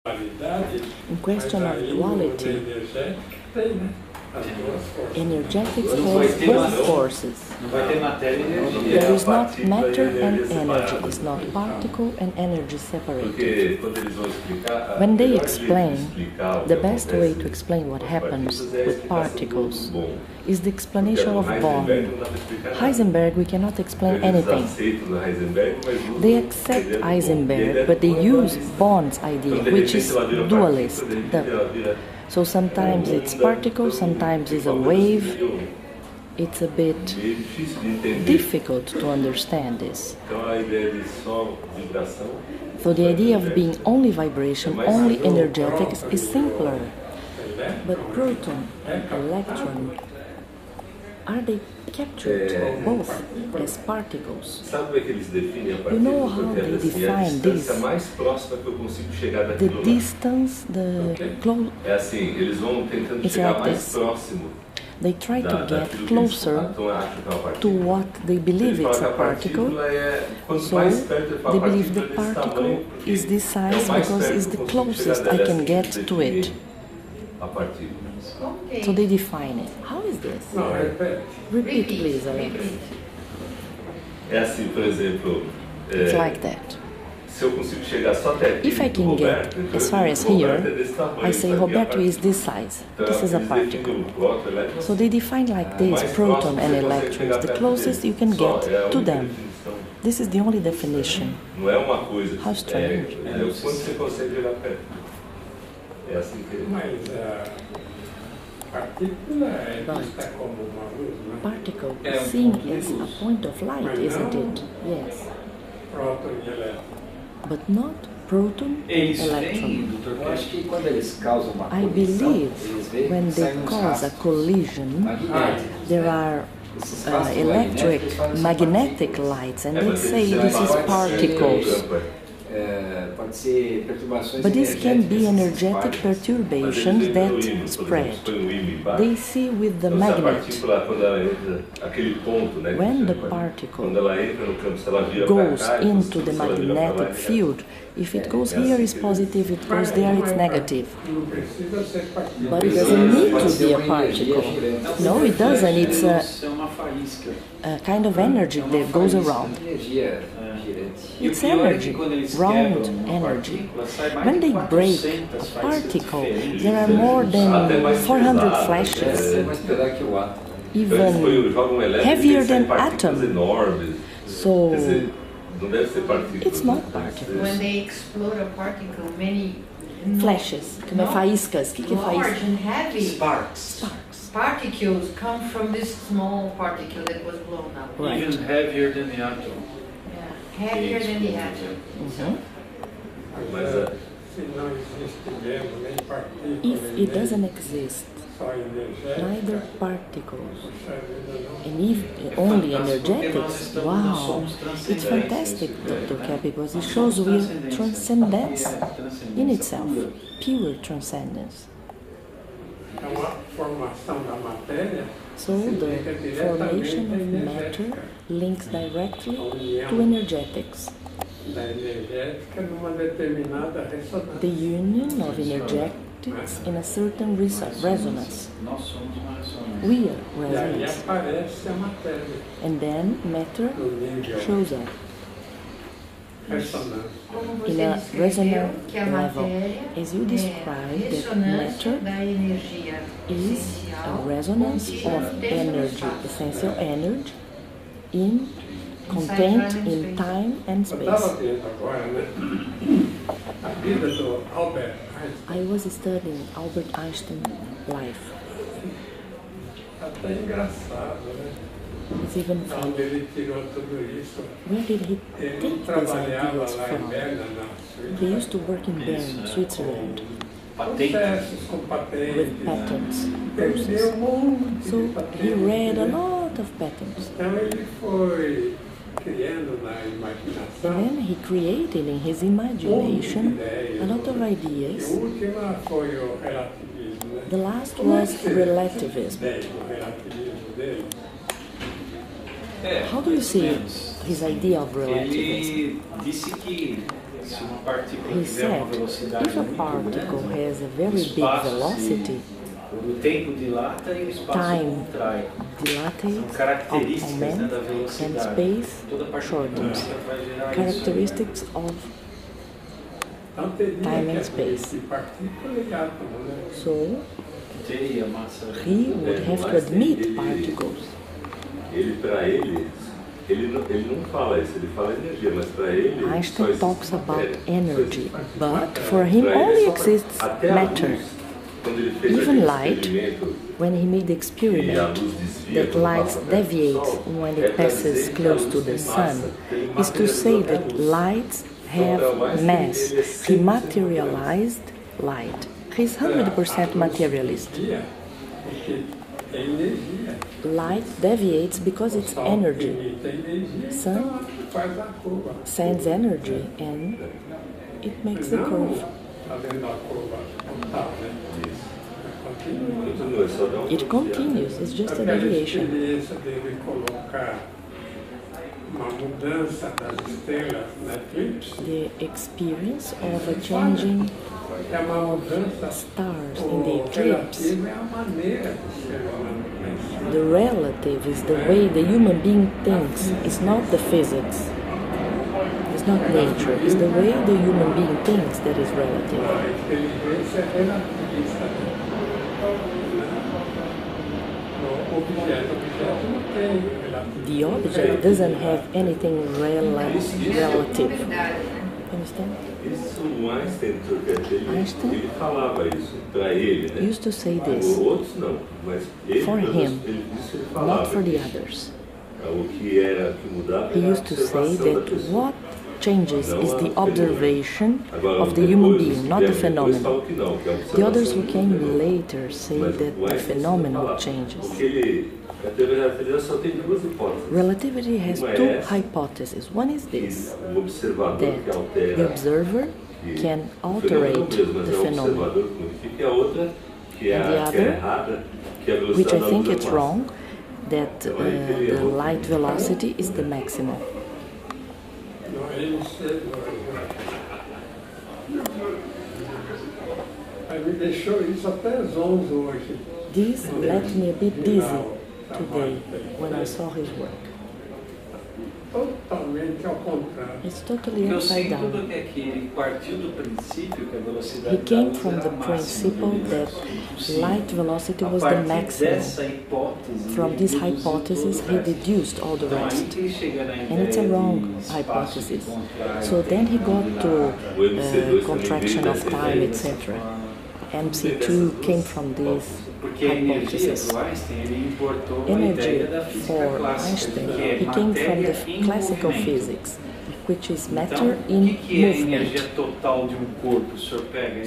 In question of duality, energetics has both forces. There is not matter and energy, it's not particle and energy separated. When they explain, the best way to explain what happens with particles is the explanation of Born. Heisenberg, we cannot explain anything. They accept Heisenberg, but they use Born's idea, which is dualist. So sometimes it's particle, sometimes it's a wave. It's a bit difficult to understand this. So the idea of being only vibration, only energetics is simpler. But proton and electron, are they captured both as particles? You know how they define this? The distance, the close. It's like this. They try to get closer to what they believe it's a particle. So they believe the particle is this size because it's the closest I can get to it. So they define it. How is this? Repeat, please, Alex. It's like that. If I can get as far as here, I say Roberto is this size. This is a particle. So they define like this, proton and electrons, the closest you can get to them. This is the only definition. How strange. Particle is seen as a point of light, isn't it? Yes. But not proton and electron. I believe when they cause a collision, there are electric, magnetic lights, and they say this is particles. But this can be energetic perturbations that spread. They see with the magnet. When the particle goes into the magnetic field, if it goes here, it's positive, it goes there, it's negative. But it doesn't need to be a particle. No, it doesn't. It's a kind of energy that goes around. It's energy, round energy. When they break a particle, there are more than 400 flashes, even heavier than atom. So it's not particles. When they explode a particle, many flashes, como faíscas. O que é faísca? large and heavy Sparks. particles come from this small particle that was blown up. Right. Even heavier than the atom. Yeah, heavier than the atom. If it doesn't exist, neither particles, and if only energetics, wow, it's fantastic, Dr. Keppe, because it shows we have transcendence in itself, pure transcendence. So the formation of matter links directly to energetics. The union of energetics in a certain resonance. We are resonance. And then matter shows up in a resonant level. As you described, that matter is a resonance of energy, essential energy, contained in time and space. I was studying Albert Einstein's life. It's even funny. Where did he take these ideas from? He used to work in Bern, Switzerland, with patents process. So he read a lot of patents. And then he created in his imagination a lot of ideas. The last was relativism. How do you see his idea of relativism? Se uma partícula He tiver uma said, velocidade if a muito particle grande, has a o very big espaço velocity, o tempo dilata e o espaço time contrai. São dilates, características, né, auments, da and velocidade. space Toda parte shortens. quântica vai gerar Characteristics of time and space. So, J, a massa. he would have to admit particles. Ele não fala isso, ele fala energia, mas para ele Einstein talks about energy, but for him only exists matter. Even light, when he made the experiment that light deviates when it passes close to the sun, is to say that lights have mass. He materialized light. He's 100% materialist. Light deviates because it's energy. Sun sends energy and it makes the curve. It continues, it's just a deviation. The experience of a changing of stars in the eclipse. The relative is the way the human being thinks, it's not the physics. It's not nature, it's the way the human being thinks that is relative. The object doesn't have anything relative. Understand? Einstein used to say this. For him, not for the others. He used to say that what changes is the observation of the human being, not the phenomenon. The others who came later say that the phenomenon changes. Relativity has two hypotheses. One is this, that the observer can alterate the phenomenon. And the other, which I think it's wrong, that the light velocity is the maximum. This left me a bit dizzy today when I saw his work. It's totally upside down. He came from the principle that light velocity was the maximum. From this hypothesis, he deduced all the rest. And it's a wrong hypothesis. So then he got to contraction of time, etc. MC2 came from this hypothesis. Energy for Einstein, he came from the classical physics, which is matter in movement.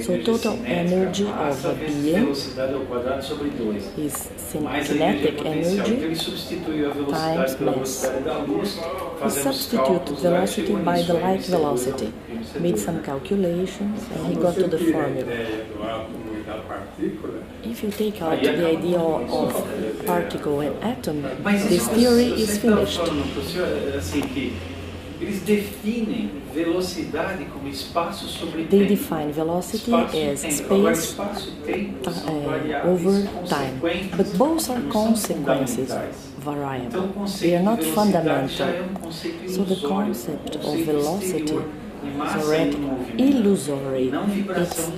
So total energy of a being is kinetic energy times mass. He substituted velocity by the light velocity, made some calculations, and he got to the formula. If you take out the idea of particle and atom, this theory is finished. They define velocity as space over time, but both are consequences, variable. They are not fundamental. So the concept of velocity is already illusory. It's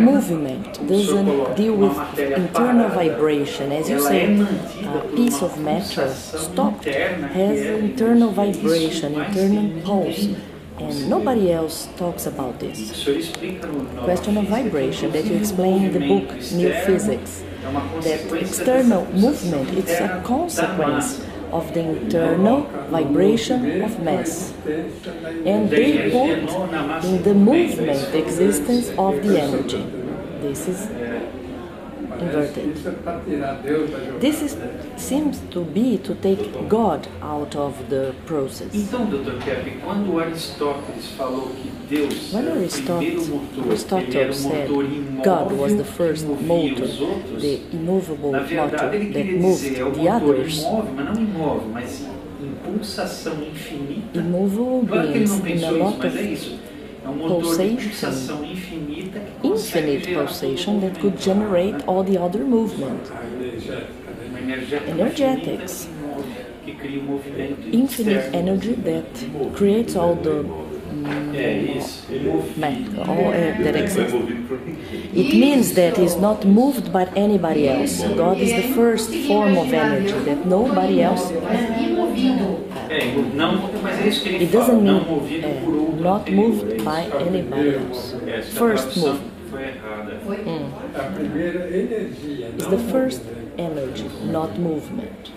movement, doesn't deal with internal vibration. As you say, a piece of matter stopped has internal vibration, internal pulse, and nobody else talks about this. Question of vibration that you explain in the book New Physics, that external movement is a consequence of the internal vibration of mass. And they put in the movement the existence of the energy. This is inverted. This seems to be to take God out of the process. Então, Dr. Keppe, quando Aristóteles falou que Deus When Aristotle said God was the first motor, the immovable motor that moved the others, mas impulsação infinita. immovable beings in a lot of pulsation, infinite pulsation that could generate all the other movement. Energetics, infinite energy that creates all the matter, all that exists. It means that it's not moved by anybody else. God is the first form of energy that nobody else has. It doesn't mean not moved by anybody else. First move. It's the first energy, not movement.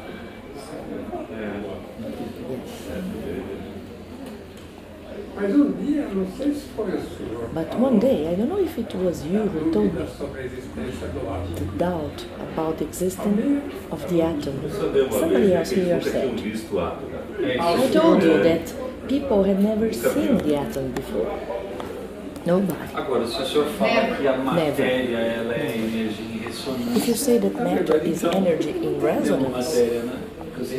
But one day, I don't know if it was you who told me the doubt about the existence of the atom. Somebody else here said. I told you that people had never seen the atom before. Nobody. Never. If you say that matter is energy in resonance,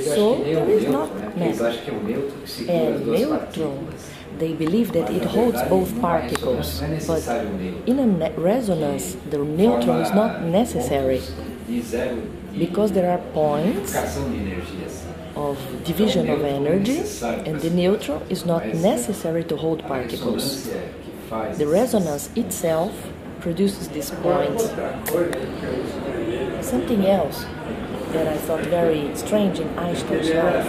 so there is not matter. And neutrons, they believe that it holds both particles, but in a resonance, the neutron is not necessary, because there are points of division of energy, and the neutron is not necessary to hold particles. The resonance itself produces these points. Something else that I thought very strange in Einstein's life.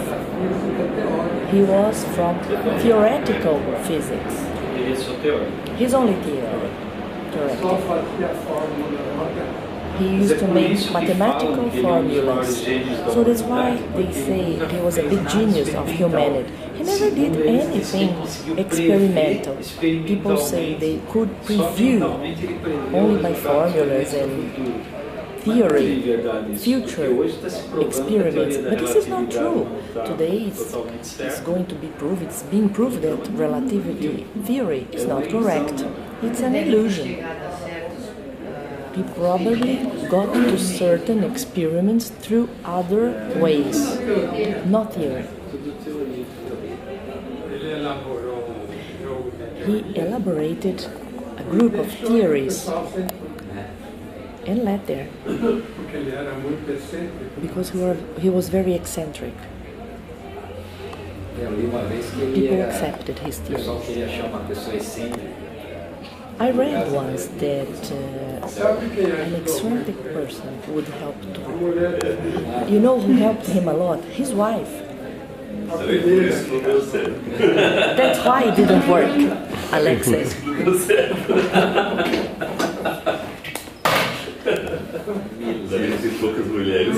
He was from theoretical physics. He's only theoretical. He used to make mathematical formulas. So that's why they say he was a big genius of humanity. He never did anything experimental. People say they could preview only by formulas and theory, future experiments, but this is not true. Today it's going to be proved, it's being proved that relativity theory is not correct. It's an illusion. He probably got to certain experiments through other ways, not theory. He elaborated a group of theories and led there, because he was very eccentric. People accepted his theories. I read once that an eccentric person would help too. You know who helped him a lot? His wife. That's why it didn't work, Alexei. Poucas mulheres.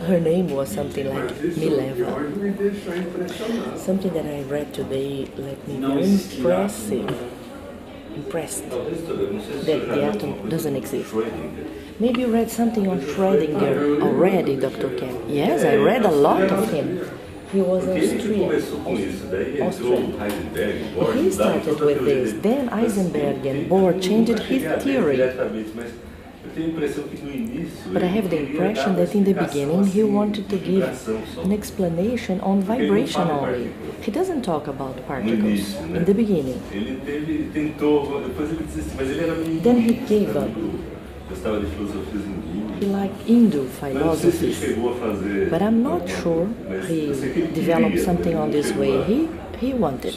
Her name was something like Mileva. Something that I read today left me very impressed that the atom doesn't exist. Maybe you read something on Schrödinger already, Dr. Keppe. Yes, I read a lot of him. He was Austrian. He started with this. Then Heisenberg and Bohr changed his theory. But I have the impression that in the beginning he wanted to give an explanation on vibration only. He doesn't talk about particles in the beginning. Then he gave up. He liked Hindu philosophies, but I'm not sure he developed something on this way he wanted.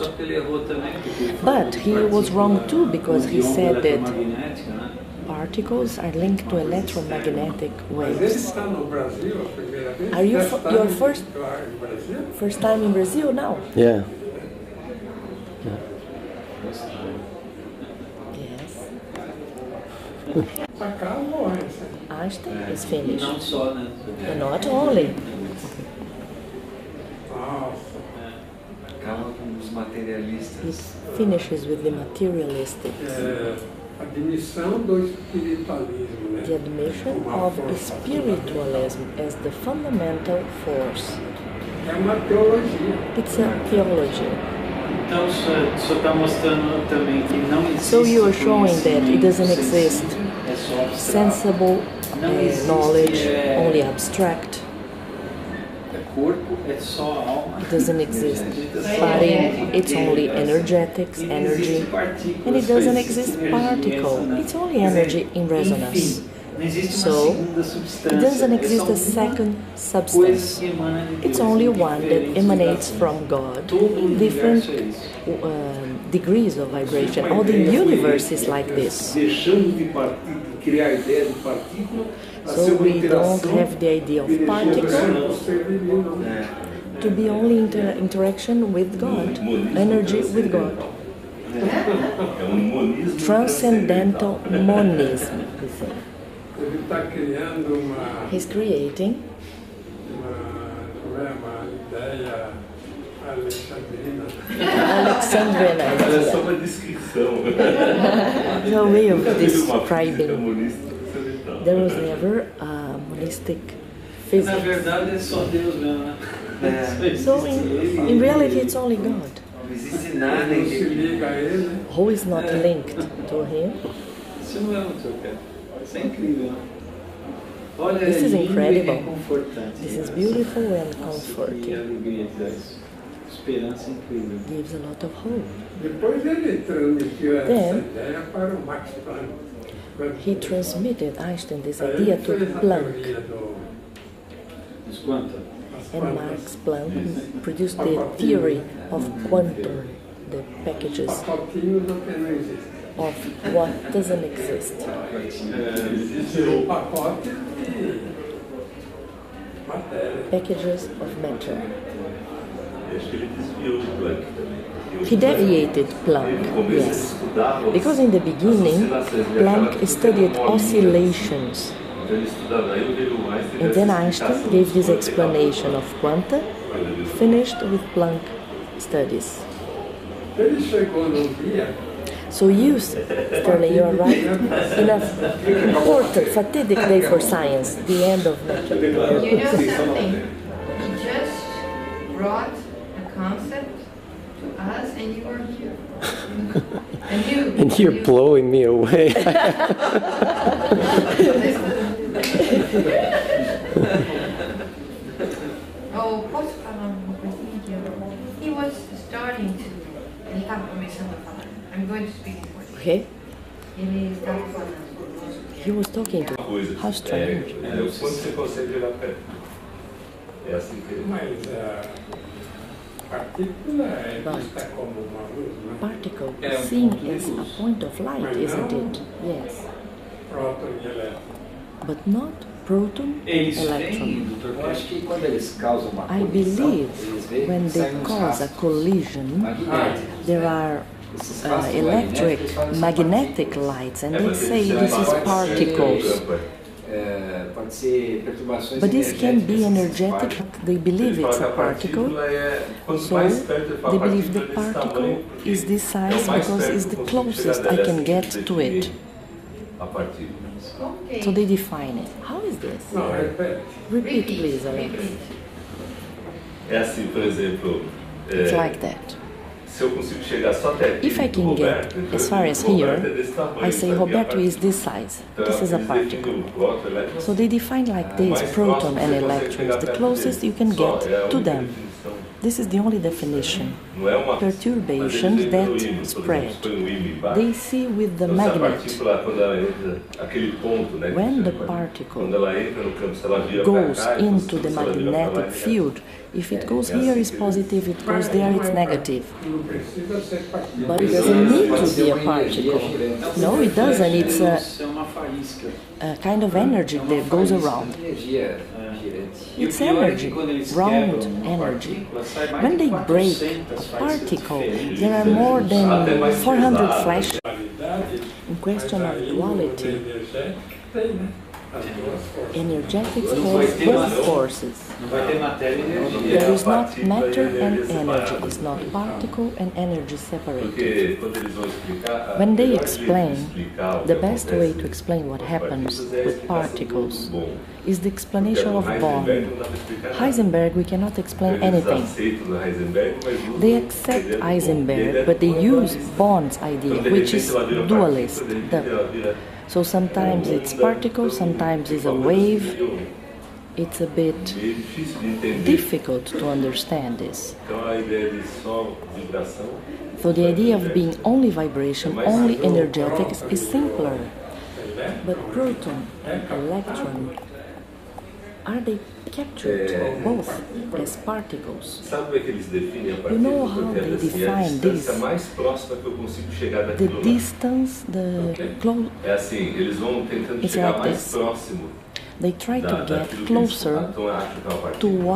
But he was wrong too, because he said that particles are linked to electromagnetic waves. Are you your first time in Brazil now? Yeah. Yes. Einstein is finished. And not only. He finishes with the materialistics. The admission of spiritualism as the fundamental force. It's a theology. So you are showing that it doesn't exist sensible knowledge, only abstract. corpo é só alma. It doesn't exist body, it's only energetics, energy, and it doesn't exist particle, it's only energy in resonance. So, it doesn't exist a second substance. It's only one that emanates from God, different degrees of vibration. All the universe is like this. So we don't have the idea of particle to be only interaction with God, energy with God. Transcendental monism, we say. He's creating Alexandrina. Olha só uma descrição. No way of describing. There was never a monistic physics. Na verdade é só Deus mesmo, né? So in reality it's only God. Não existe nada em que... Who is not linked to him? Isso não é o que eu quero. Isso é incrível, né? Olha, This is incredible. É confortante. This is beautiful and Que comforting. alegria que dá isso. Esperança incrível. Gives a lot of hope. Depois ele transmitiu essa ideia para o Max Planck. He transmitted Einstein this idea to Planck, Mas quanto? and Max Planck produced the theory of quantum, the packages Pacotinhos do que não existe. of what doesn't exist. Um pacote de matéria. Packages of matter. Acho que ele desviou o Planck também. He deviated Planck, yes, because in the beginning Planck studied oscillations, Então ele estudava, aí veio o Einstein. and then Einstein gave this explanation of quanta, finished with Planck studies. Ele chegou num dia. So you, Sterling, you are right, in an important, fatidic day for science, the end of matter. You know something? He just brought a concept to us and you were here. And you're blowing me away. Oh, posso falar uma coisinha aqui? He was starting to... Ele estava começando a falar. I'm going to speak in Portuguese. Okay? Ele estava falando. He was talking to how strange. É o quanto você consegue olhar perto. É assim que ele... Mas a partícula é vista como uma luz, né? Particle is seen as a point of light, isn't it? Yes. Próton e elétron. But not proton, electron. doutor, eu acho que quando eles causam uma I colisão, believe eles veem when que they saem uns cause a rastros collision, magnéticos. there are Esses rastros electric, magnéticos falam que são magnetic lights, and they say this is particles. Pode ser perturbações But this can be energéticas. energetic. They believe it's a particle, so they believe the particle is this size because it's the closest I can get to it. A partícula. Okay. So they define it. How is this? Não, repete. Repeat, please, Alex. É assim, por exemplo, It's like that. se eu consigo chegar só até aqui, If I can get as far as here, I say Roberto is this size. This is a particle. So they define like this, proton and electrons, the closest you can get to them. This is the only definition. Perturbations that spread. They see with the magnet. When the particle goes into the magnetic field, if it goes here it's positive, it goes there it's negative. Não precisa ser partícula. But it doesn't need to be a particle. No, it doesn't. It's É uma faísca. a kind of energy that goes around. Energia girante. It's energy, round energy. When they break a particle, there are more than 400 flashes. In question of duality, Energética tem, né? As duas forças. energetics has both forces. Não vai ter matéria e energia. There is not matter and energy, it's not particle and energy separated. Porque quando eles vão explicar, When they explain, the best way to explain what happens with particles is the explanation of Bond. Heisenberg, we cannot explain anything. They accept Heisenberg, but they use Bond's idea, which is dualist. So sometimes it's particle, sometimes it's a wave. it's a bit meio difícil de entender. difficult to understand this. Então a ideia de só vibração. So the idea of being only vibration, only energetic is simpler. But proton and electron, are they captured both as particles? Sabe como é que eles definem a You know partícula? how Porque they é assim, a define distância this? mais próxima que eu consigo chegar The daquilo lá. distance, the close, É assim, eles vão tentando It's chegar like mais this. próximo they try to get daquilo que eles closer acham que é uma partícula. to what